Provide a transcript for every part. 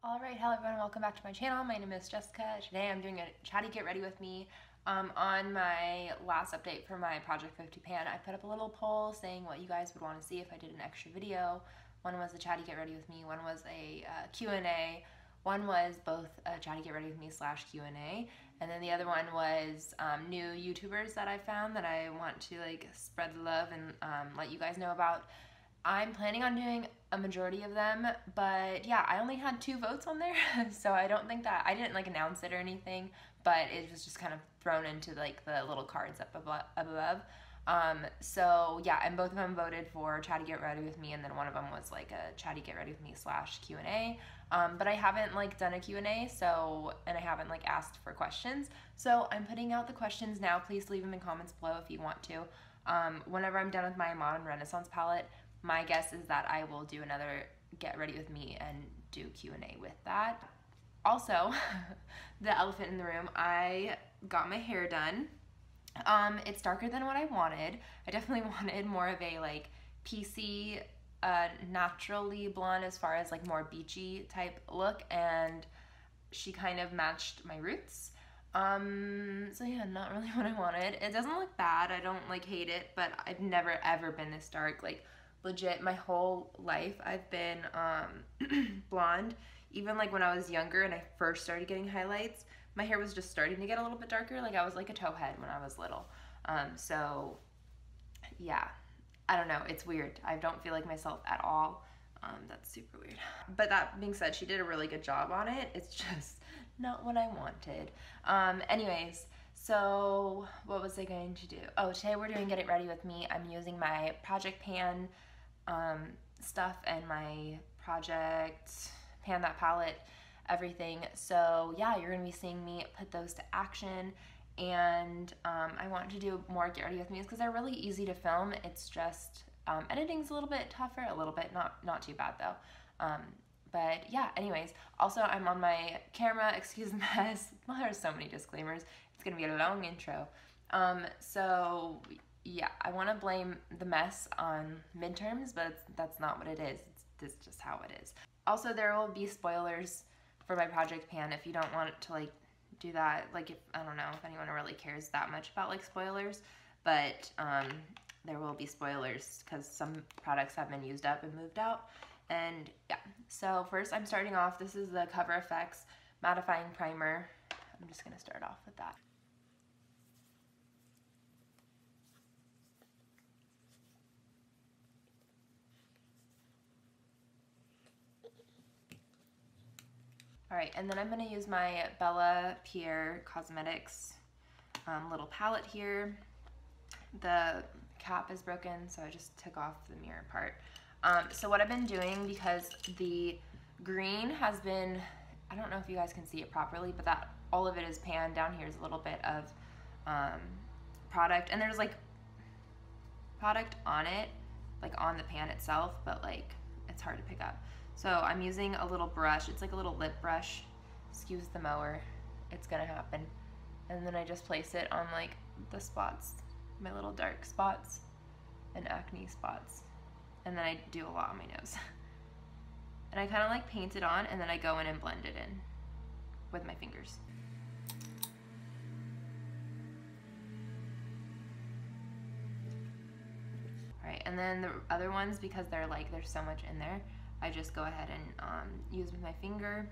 Alright, hello everyone, welcome back to my channel. My name is Jessica. Today I'm doing a chatty get ready with me. On my last update for my Project 50 pan, I put up a little poll saying what you guys would want to see if I did an extra video. One was a chatty get ready with me, one was a Q&A, one was both a chatty get ready with me / Q&A, and then the other one was new YouTubers that I found that I want to spread the love and let you guys know about. I'm planning on doing a majority of them, but yeah, I only had 2 votes on there, so I don't think that, I didn't announce it or anything, but it was just kind of thrown into the little cards up above. So yeah, and both of them voted for Chatty Get Ready With Me, and then one of them was a Chatty Get Ready With Me / Q&A, but I haven't done a Q&A, so, and I haven't asked for questions, so I'm putting out the questions now. Please leave them in comments below if you want to. Whenever I'm done with my Modern Renaissance palette, my guess is that I will do another Get Ready With Me and do Q&A with that. Also, the elephant in the room, I got my hair done. It's darker than what I wanted. I definitely wanted more of a PC, naturally blonde as far as more beachy type look, and she kind of matched my roots. So yeah, not really what I wanted. It doesn't look bad. I don't hate it, but I've never ever been this dark. Legit, my whole life I've been blonde. Even when I was younger and I first started getting highlights, my hair was just starting to get a little bit darker. I was like a towhead when I was little. So yeah, I don't know, it's weird. I don't feel like myself at all. That's super weird. But that being said, she did a really good job on it. It's just not what I wanted. Anyways, so what was I going to do? Oh, today we're doing Get It Ready With Me. I'm using my Project Pan stuff and my Project Pan, that palette, everything. So yeah, you're gonna be seeing me put those to action, and I want to do more Get Ready With Me because they're really easy to film. It's just editing's a little bit tougher, a little bit, not too bad though. But yeah, anyways, also I'm on my camera, excuse the mess. Well, there's so many disclaimers. It's gonna be a long intro. So yeah, I want to blame the mess on midterms, but that's not what it is. It's just how it is. Also, there will be spoilers for my Project Pan if you don't want to do that. If I don't know if anyone really cares that much about spoilers, but there will be spoilers because some products have been used up and moved out. And yeah, so first I'm starting off. This is the Cover FX mattifying primer. I'm just gonna start off with that. Alright, and then I'm going to use my Bella Pierre Cosmetics little palette here. The cap is broken, so I just took off the mirror part. So what I've been doing, because the green has been, I don't know if you guys can see it properly, but that all of it is pan. Down here is a little bit of product, and there's product on it, on the pan itself, but it's hard to pick up. So I'm using a little brush. It's a little lip brush. Excuse the mower. It's gonna happen. And then I just place it on the spots, my little dark spots and acne spots. And then I do a lot on my nose. And I kind of paint it on, and then I go in and blend it in with my fingers. All right, and then the other ones, because they're there's so much in there, I just go ahead and use with my finger.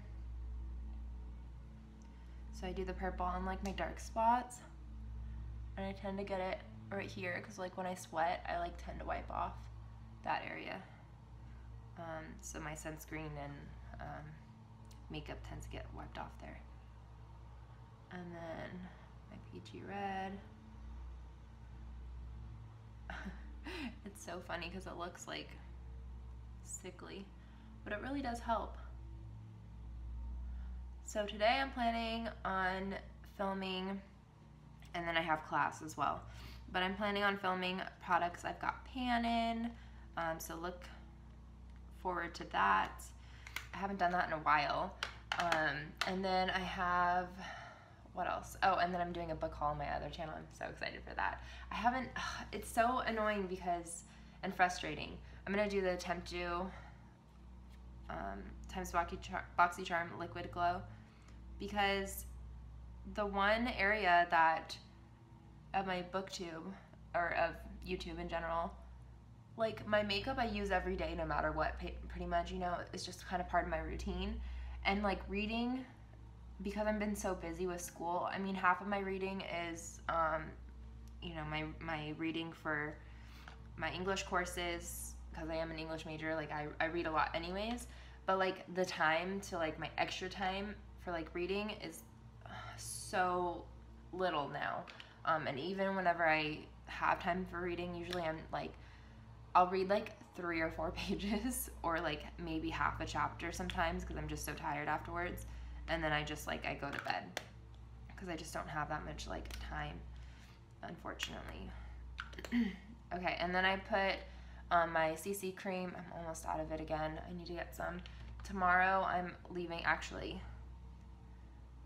So I do the purple on my dark spots, and I tend to get it right here because when I sweat, I tend to wipe off that area. So my sunscreen and makeup tends to get wiped off there. And then my peachy red. It's so funny because it looks sickly, but it really does help. So today I'm planning on filming, and then I have class as well, but I'm planning on filming products I've got pan in, so look forward to that. I haven't done that in a while. And then I have, what else? Oh, and then I'm doing a book haul on my other channel. I'm so excited for that. I haven't, it's so annoying because, and frustrating. I'm gonna do the attempt due Times BoxyCharm Liquid Glow, because the one area that of my booktube, or of YouTube in general, like my makeup I use every day no matter what, pretty much, you know, it's just kind of part of my routine. And like reading, because I've been so busy with school, I mean, half of my reading is, you know, my reading for my English courses, because I am an English major, like I read a lot anyways, but like the time to like my extra time for like reading is so little now. And even whenever I have time for reading, usually I'm like, I'll read like 3 or 4 pages, or like maybe half a chapter sometimes, because I'm just so tired afterwards. And then I just like, I go to bed, because I just don't have that much like time, unfortunately. Okay, and then I put my CC cream. I'm almost out of it again. I need to get some. Tomorrow I'm leaving, actually,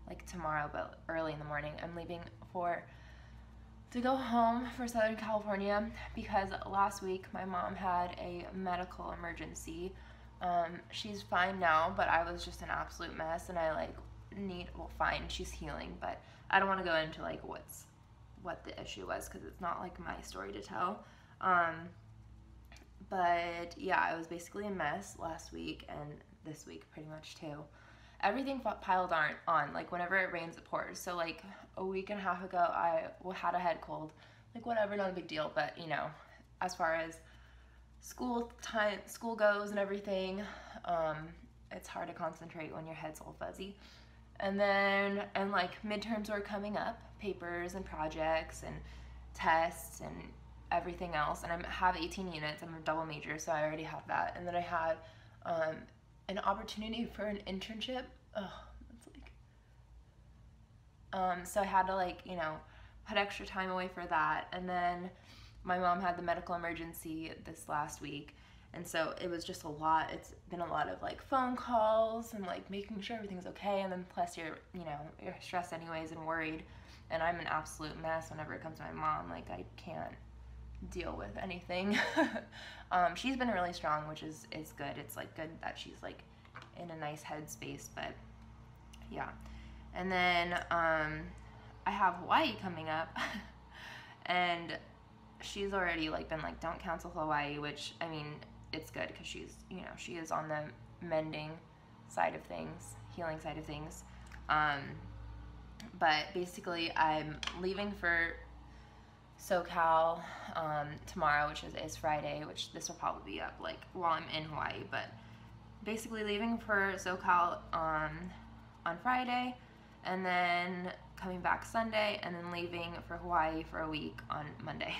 like tomorrow, but early in the morning, I'm leaving to go home for Southern California, because last week my mom had a medical emergency. She's fine now, but I was just an absolute mess, and I like fine, she's healing, but I don't want to go into like what the issue was, because it's not like my story to tell. But yeah, it was basically a mess last week, and this week pretty much too. Everything piled on, like whenever it rains it pours. So like a week and a half ago I had a head cold, like whatever, not a big deal, but you know, as far as school goes and everything, it's hard to concentrate when your head's all fuzzy. And like midterms were coming up, papers and projects and tests and everything else, and I have 18 units. I'm a double major, so I already have that. And then I had an opportunity for an internship. So I had to like, you know, put extra time away for that. And then my mom had the medical emergency this last week, and so it was just a lot. It's been a lot of like phone calls and like making sure everything's okay, and then plus you're stressed anyways and worried. And I'm an absolute mess whenever it comes to my mom. Like I can't deal with anything. She's been really strong, which is good. It's like good that she's like in a nice headspace, but yeah. And then I have Hawaii coming up, and she's already like been like, don't cancel Hawaii, which I mean, it's good, because she's, you know, she is on the mending side of things, healing side of things. But basically I'm leaving for SoCal tomorrow, which is Friday, which this will probably be up like while I'm in Hawaii, but basically leaving for SoCal on Friday, and then coming back Sunday, and then leaving for Hawaii for a week on Monday.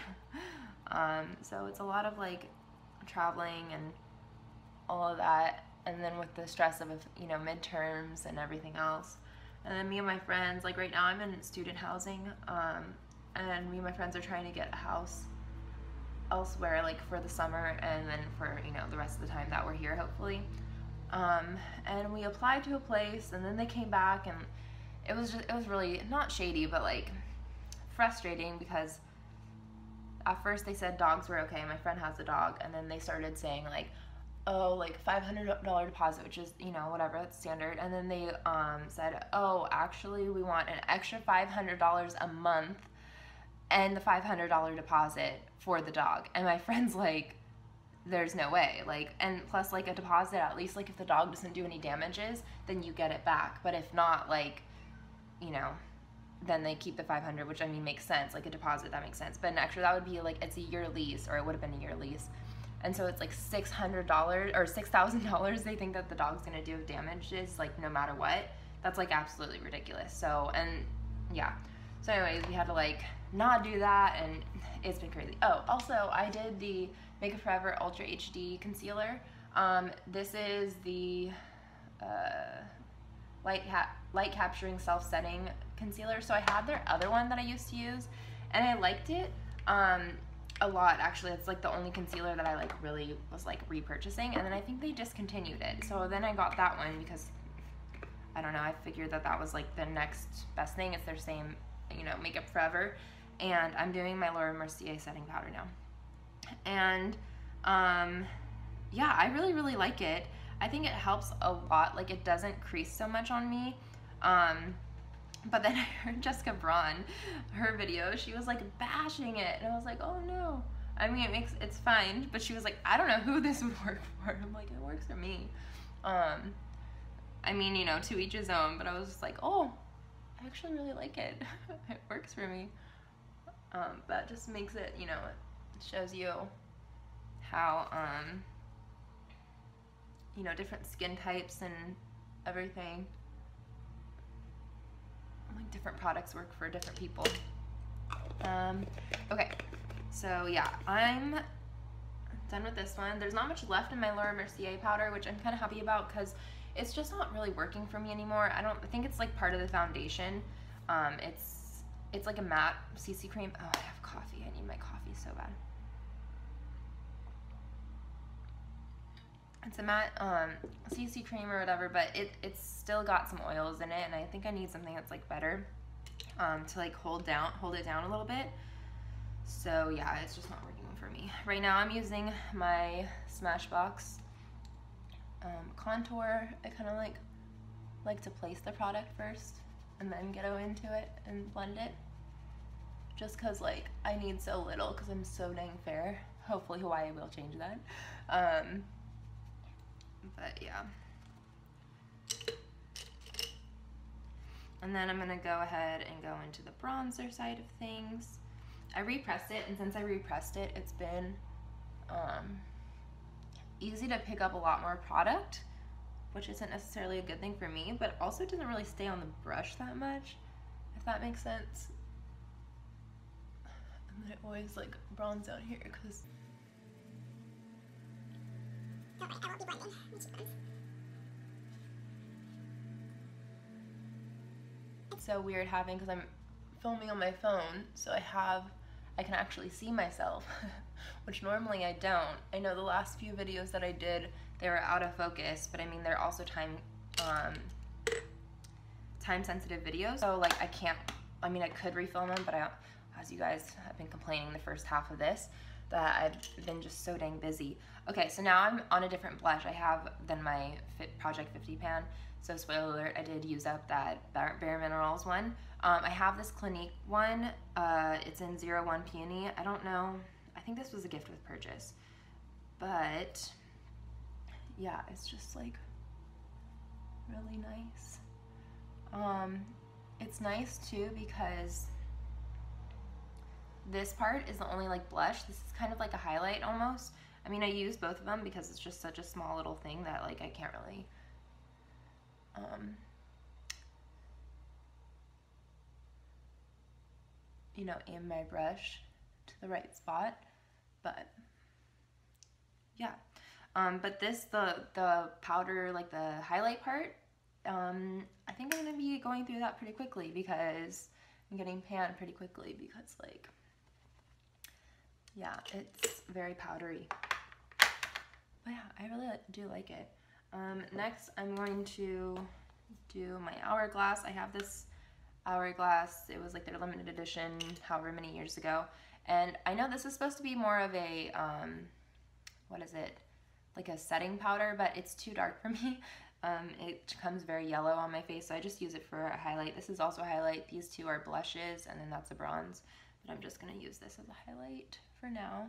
So it's a lot of like traveling and all of that, and then with the stress of, you know, midterms and everything else. And then me and my friends, like right now I'm in student housing, and me and my friends are trying to get a house elsewhere, like for the summer, and then for, you know, the rest of the time that we're here, hopefully. And we applied to a place, and then they came back, and it was really not shady, but like frustrating, because at first they said dogs were okay. My friend has a dog, and then they started saying like, oh, like $500 deposit, which is, you know, whatever, that's standard. And then they said, oh, actually we want an extra $500 a month and the $500 deposit for the dog. And my friend's like, there's no way, like, and plus like a deposit, at least like if the dog doesn't do any damages, then you get it back. But if not, like, you know, then they keep the 500, which I mean makes sense, like a deposit, that makes sense. But an extra, that would be like, it's a year lease, or it would have been a year lease. And so it's like $600 or $6,000 they think that the dog's gonna do damages, like no matter what. That's like absolutely ridiculous. So, and yeah. So anyways, we had to like not do that, and it's been crazy. Oh, also I did the Makeup Forever Ultra HD Concealer. This is the light capturing self-setting concealer. So I had their other one that I used to use, and I liked it a lot, actually. It's like the only concealer that I like really was like repurchasing, and then I think they discontinued it. So then I got that one because I don't know, I figured that was like the next best thing. It's their same, you know, Makeup Forever, and I'm doing my Laura Mercier setting powder now. And yeah, I really like it. I think it helps a lot. Like, it doesn't crease so much on me. But then I heard Jessica Braun, her video, she was like bashing it, and I was like, oh no. I mean, it's fine, but she was like, I don't know who this would work for. I'm like, it works for me. I mean, you know, to each his own, but I was just like, oh, I actually really like it. It works for me. That just makes it, you know, it shows you how, you know, different skin types and everything, like different products work for different people. Okay, so yeah, I'm done with this one. There's not much left in my Laura Mercier powder, which I'm kind of happy about because it's just not really working for me anymore. I think it's like part of the foundation. It's like a matte CC cream. Oh, I have coffee. I need my coffee so bad. It's a matte CC cream or whatever, but it's still got some oils in it, and I think I need something that's like better to like hold it down a little bit. So yeah, it's just not working for me. Right now I'm using my Smashbox contour. I kind of like to place the product first and then go into it and blend it, just because like I need so little because I'm so dang fair. Hopefully Hawaii will change that. But yeah. And then I'm gonna go ahead and go into the bronzer side of things. I repressed it, and since I repressed it, it's been easy to pick up a lot more product, which isn't necessarily a good thing for me, but also doesn't really stay on the brush that much, if that makes sense. And then I always like bronze out here because I won't be blending my cheekbones. It's so weird having, because I'm filming on my phone, so I can actually see myself, which normally I don't. I know the last few videos that I did, they were out of focus, but I mean, they're also time sensitive videos, so like I could refilm them, but as you guys have been complaining the first half of this, that I've been just so dang busy. Okay, so now I'm on a different blush I have than my Project 50 pan. So spoiler alert, I did use up that Bare Minerals one. I have this Clinique one. It's in 01 Peony. I don't know. I think this was a gift with purchase. But yeah, it's just like really nice. It's nice too because this part is the only like blush. This is kind of like a highlight almost. I mean, I use both of them because it's just such a small little thing that like I can't really you know, aim my brush to the right spot. But yeah, but this, the powder, like the highlight part, I think I'm gonna be going through that pretty quickly because I'm getting pan pretty quickly because like, yeah, it's very powdery. But yeah, I really do like it. Next, I'm going to do my Hourglass. I have this Hourglass. It was like their limited edition however many years ago. And I know this is supposed to be more of a, what is it? Like a setting powder, but it's too dark for me. It comes very yellow on my face, so I just use it for a highlight. This is also a highlight. These two are blushes, and then that's a bronze. But I'm just going to use this as a highlight for now.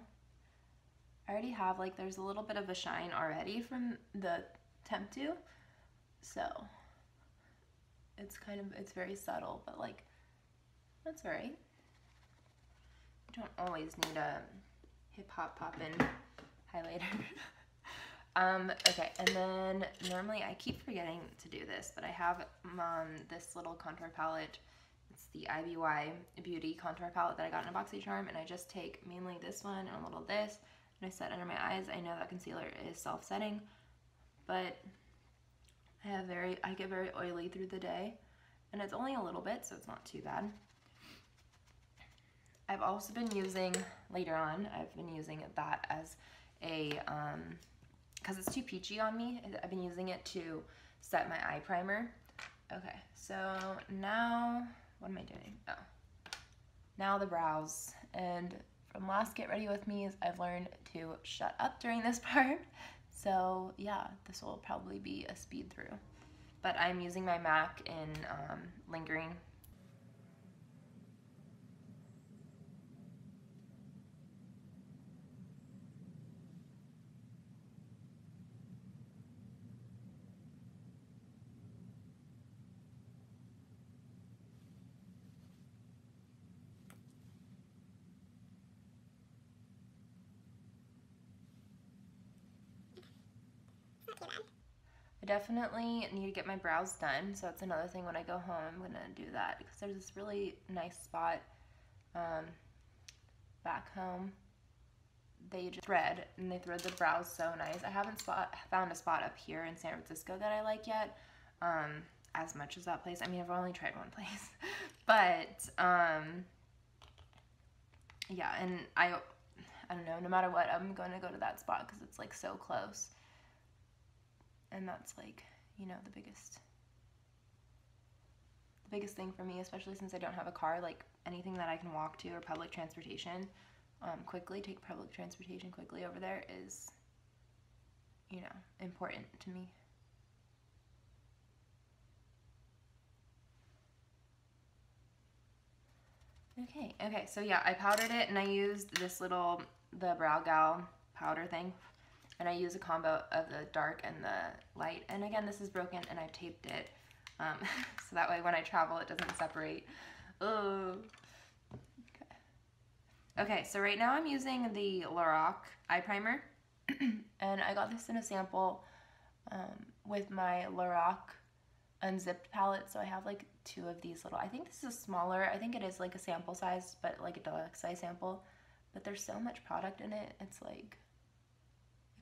I already have, like, there's a little bit of a shine already from the Temptu, so it's very subtle, but like, that's all right. You don't always need a hip-hop poppin' highlighter. Okay, and then normally I keep forgetting to do this, but I have this little contour palette. It's the IBY Beauty contour palette that I got in a BoxyCharm, and I just take mainly this one and a little this, and I set under my eyes. I know that concealer is self-setting, but I get very oily through the day, and it's only a little bit, so it's not too bad. I've also been using, later on, I've been using that as a, because it's too peachy on me, I've been using it to set my eye primer. Okay, so now, what am I doing? Oh, now the brows. And from last Get Ready With Me, I've learned to shut up during this part So yeah, this will probably be a speed through. But I'm using my MAC in lingering. I definitely need to get my brows done, so that's another thing when I go home. I'm gonna do that because there's this really nice spot back home. They just thread, and they thread the brows so nice. I haven't found a spot up here in San Francisco that I like yet, as much as that place. I mean, I've only tried one place, but yeah, and I don't know, no matter what, I'm going to go to that spot because it's like so close. And that's like, you know, the biggest thing for me, especially since I don't have a car. Like anything that I can walk to or public transportation quickly, take public transportation quickly over there is, you know, important to me. Okay, so yeah, I powdered it and I used this the Brow Gal powder thing. And I use a combo of the dark and the light. And again, this is broken and I've taped it. So that way when I travel, it doesn't separate. Oh. Okay, so right now I'm using the Lorac eye primer. And I got this in a sample with my Lorac unzipped palette. So I have like 2 of these little, I think this is smaller. I think it is like a sample size, but like a deluxe size sample. But there's so much product in it. It's like,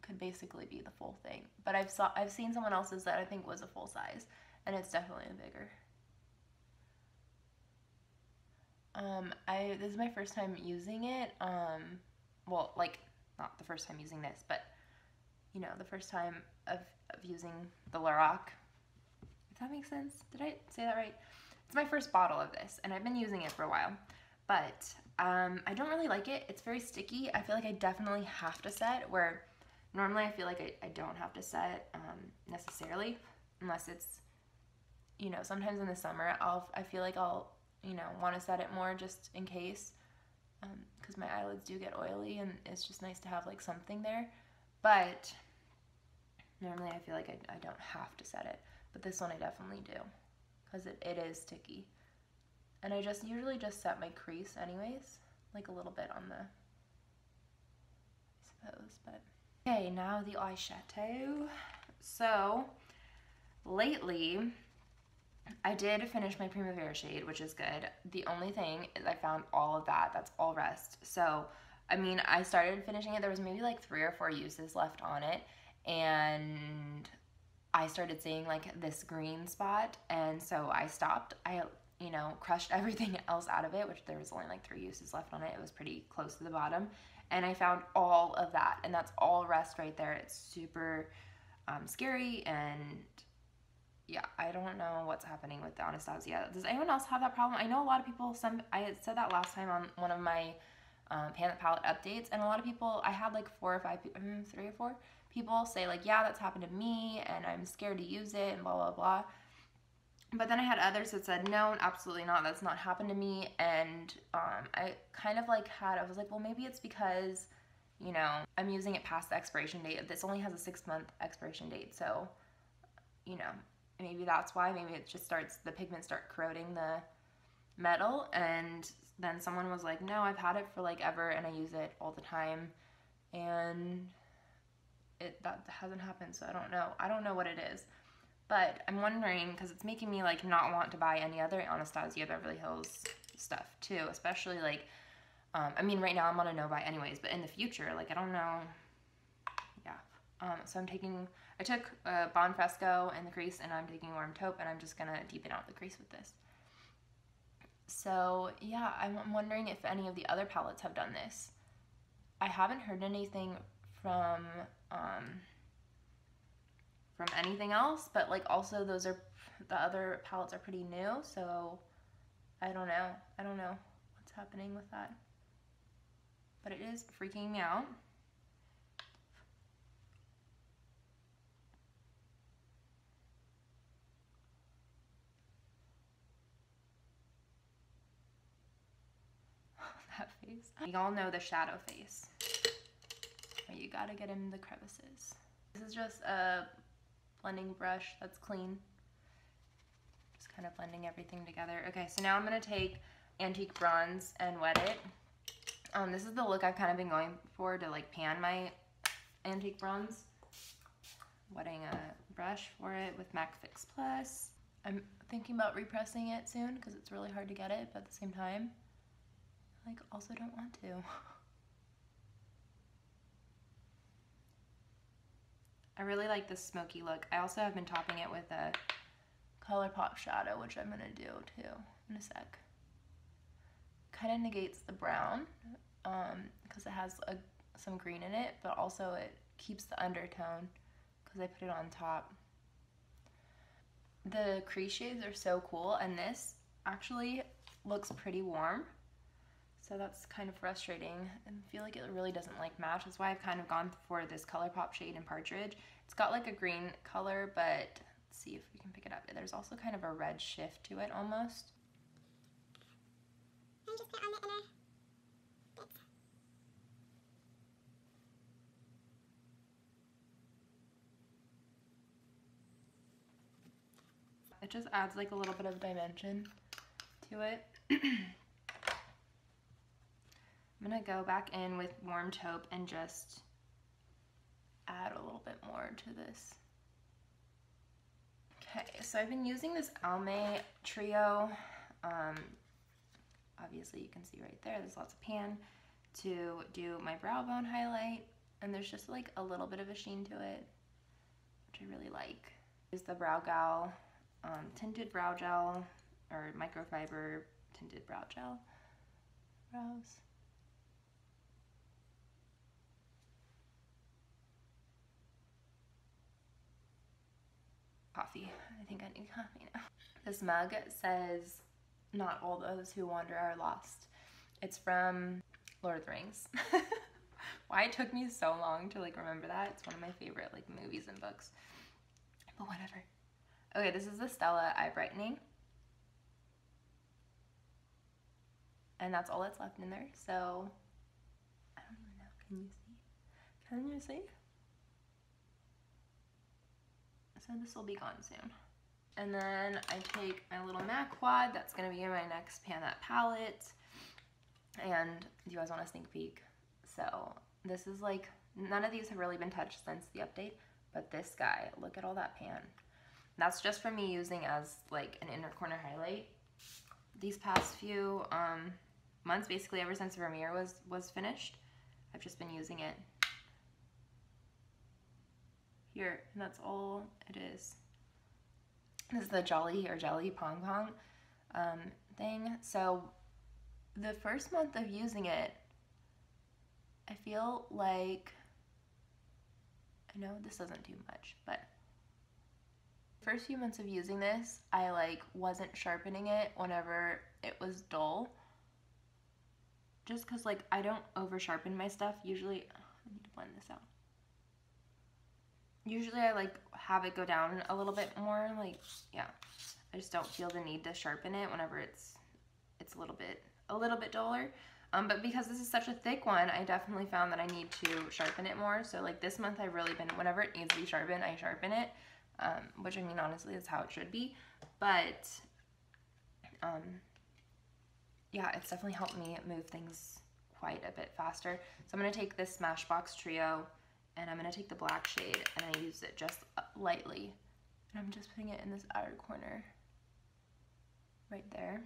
could basically be the full thing. But I've seen someone else's that I think was a full size, and it's definitely bigger. This is my first time using it. Well, like not the first time using this, but you know, the first time of using the Lorac. If that makes sense. Did I say that right? It's my first bottle of this, and I've been using it for a while, but I don't really like it. It's very sticky. I feel like I definitely have to set, where normally I feel like I don't have to set necessarily, unless it's, you know, sometimes in the summer I feel like I'll, you know, want to set it more just in case, because my eyelids do get oily and it's just nice to have like something there. But normally I feel like I don't have to set it, but this one I definitely do because it is sticky. And I usually just set my crease anyways, like a little bit on the, I suppose, but. Okay, now the eyeshadow. So, lately, I did finish my Primavera shade, which is good. The only thing is I found all of that. That's all rest. So, I mean, I started finishing it. There was maybe like 3 or 4 uses left on it. And I started seeing like this green spot. And so I stopped. I, you know, crushed everything else out of it, which there was only like 3 uses left on it. It was pretty close to the bottom. And I found all of that, and that's all rest right there. It's super scary, and yeah, I don't know what's happening with the Anastasia. Does anyone else have that problem? I know a lot of people, I had said that last time on one of my palette updates, and a lot of people, I had like 3 or 4 people say like, yeah, that's happened to me, and I'm scared to use it, and blah, blah, blah. But then I had others that said, no, absolutely not. That's not happened to me. And I kind of like I was like, well, maybe it's because, you know, I'm using it past the expiration date. This only has a 6-month expiration date. So, you know, maybe that's why. Maybe it just the pigments start corroding the metal. And then someone was like, no, I've had it for like ever and I use it all the time. And that hasn't happened. So I don't know. I don't know what it is. But I'm wondering, because it's making me like not want to buy any other Anastasia Beverly Hills stuff too, especially like, I mean, right now I'm on a no buy anyways, but in the future, like, I don't know. Yeah. So I took Bon Fresco in the crease, and I'm taking Warm Taupe, and I'm just going to deepen out the crease with this. So yeah, I'm wondering if any of the other palettes have done this. I haven't heard anything from anything else, but like also the other palettes are pretty new, so I don't know what's happening with that, but it is freaking me out. that face. Y'all know the shadow face, where you gotta get in the crevices. This is just a blending brush that's clean. Just kind of blending everything together. Okay, so now I'm gonna take Antique Bronze and wet it. This is the look I've kind of been going for to like pan my Antique Bronze. Wetting a brush for it with MAC Fix Plus. I'm thinking about repressing it soon because it's really hard to get it, but at the same time, I like also don't want to. I really like this smoky look. I also have been topping it with a ColourPop shadow, which I'm gonna do too in a sec. Kind of negates the brown because it has some green in it, but also it keeps the undertone because I put it on top. The crease shades are so cool, and this actually looks pretty warm, so that's kind of frustrating. I feel like it really doesn't like match. That's why I've kind of gone for this ColourPop shade in Partridge. It's got like a green color, but let's see if we can pick it up. There's also kind of a red shift to it almost. And just put on the inner bits. It just adds like a little bit of dimension to it. I'm gonna go back in with warm taupe and just add a little bit more to this. Okay, so I've been using this Almay Trio. Obviously you can see right there, there's lots of pan to do my brow bone highlight, and there's just like a little bit of a sheen to it, which I really like. Use the Brow Gal tinted brow gel, or microfiber tinted brow gel. Brows. Coffee. I think I need coffee now. This mug says, "Not all those who wander are lost." It's from Lord of the Rings. Why it took me so long to like remember that. It's one of my favorite like movies and books. But whatever. Okay, this is the Stella Eye Brightening. And that's all that's left in there. So, I don't even know. Can you see? Can you see? So this will be gone soon. And then I take my little MAC quad. That's going to be in my next Pan That palette. And do you guys want a sneak peek? So this is like, none of these have really been touched since the update. But this guy, look at all that pan. That's just from me using as like an inner corner highlight. These past few months, basically ever since Vermeer was finished, I've just been using it here, and that's all it is. This is the Jolly or Jelly Pong Pong thing. So the first month of using it, I feel like, I know this doesn't do much, but first few months of using this, I like wasn't sharpening it whenever it was dull. Just cause like I don't over sharpen my stuff. Usually, I need to blend this out. Usually I like have it go down a little bit more, like, yeah. I just don't feel the need to sharpen it whenever it's a little bit duller. But because this is such a thick one, I definitely found that I need to sharpen it more. So like this month I've really been, whenever it needs to be sharpened, I sharpen it. Which I mean, honestly, is how it should be. But, yeah, it's definitely helped me move things quite a bit faster. So I'm going to take this Smashbox Trio, and I'm going to take the black shade, and I use it just lightly. And I'm just putting it in this outer corner right there.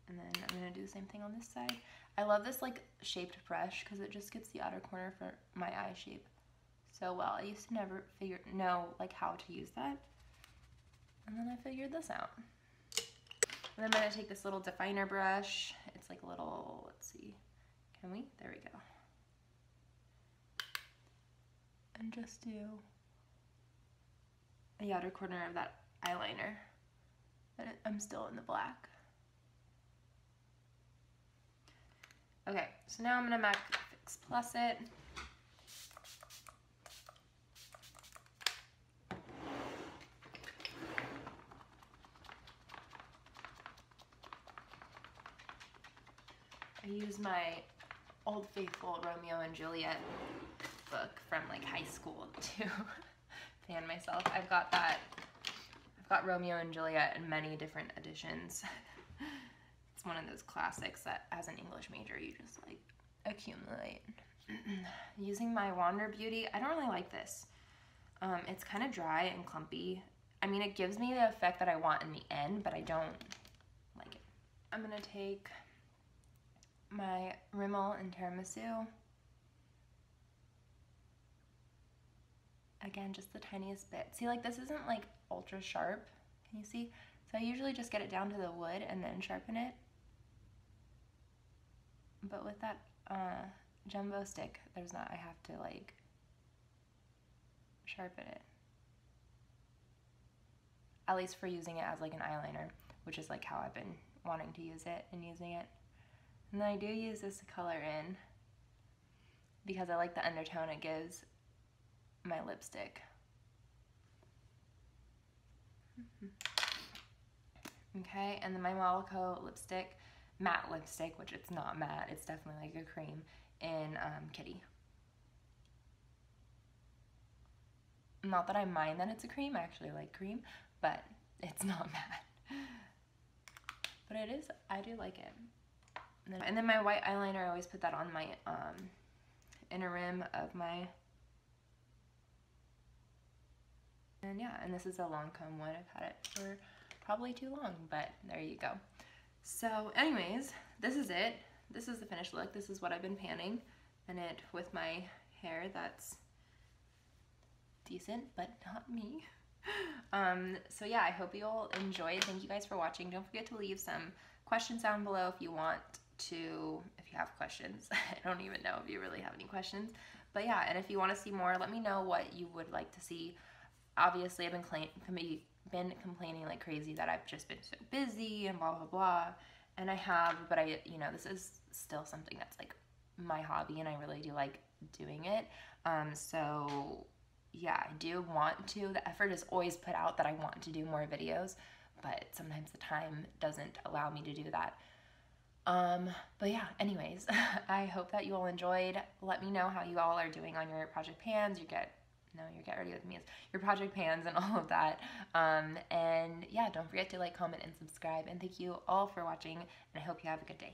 And then I'm going to do the same thing on this side. I love this, like, shaped brush because it just gets the outer corner for my eye shape so well. I used to never know like how to use that, and then I figured this out. And I'm gonna take this little definer brush. It's like a little, let's see, can we? There we go. And just do the outer corner of that eyeliner. And I'm still in the black. Okay, so now I'm gonna MAC Fix Plus it. I use my Old Faithful Romeo and Juliet book from like high school to fan myself. I've got Romeo and Juliet in many different editions. It's one of those classics that as an English major you just like accumulate. Using my Wander Beauty, I don't really like this. It's kind of dry and clumpy. I mean, it gives me the effect that I want in the end, but I don't like it. I'm gonna take my Rimmel and Tiramisu. Again, just the tiniest bit. See, like this isn't like ultra sharp. Can you see? So I usually just get it down to the wood and then sharpen it. But with that jumbo stick, there's not, I have to like sharpen it. At least for using it as like an eyeliner, which is like how I've been wanting to use it and using it. And then I do use this to color in because I like the undertone it gives my lipstick. Okay, and then my Malico lipstick, matte lipstick, which it's not matte, it's definitely like a cream, in Kitty. Not that I mind that it's a cream, I actually like cream, but it's not matte. But it is, I do like it. And then my white eyeliner, I always put that on my inner rim of my, and yeah, and this is a Lancome one. I've had it for probably too long, but there you go. So anyways, this is it. This is the finished look. This is what I've been panning, and it with my hair that's decent, but not me. So yeah, I hope you all enjoyed. Thank you guys for watching. Don't forget to leave some questions down below if you want to, if you have questions. I don't even know if you really have any questions, but yeah, and if you want to see more, let me know what you would like to see. Obviously, I've been complaining like crazy that I've just been so busy and blah blah blah, and I have, but I, you know, this is still something that's like my hobby, and I really do like doing it. So yeah, I do want to. The effort is always put out that I want to do more videos, but sometimes the time doesn't allow me to do that. But yeah, anyways, I hope that you all enjoyed. Let me know how you all are doing on your project pans, your get ready with me, your project pans and all of that. And yeah, don't forget to like, comment, and subscribe. And thank you all for watching, and I hope you have a good day.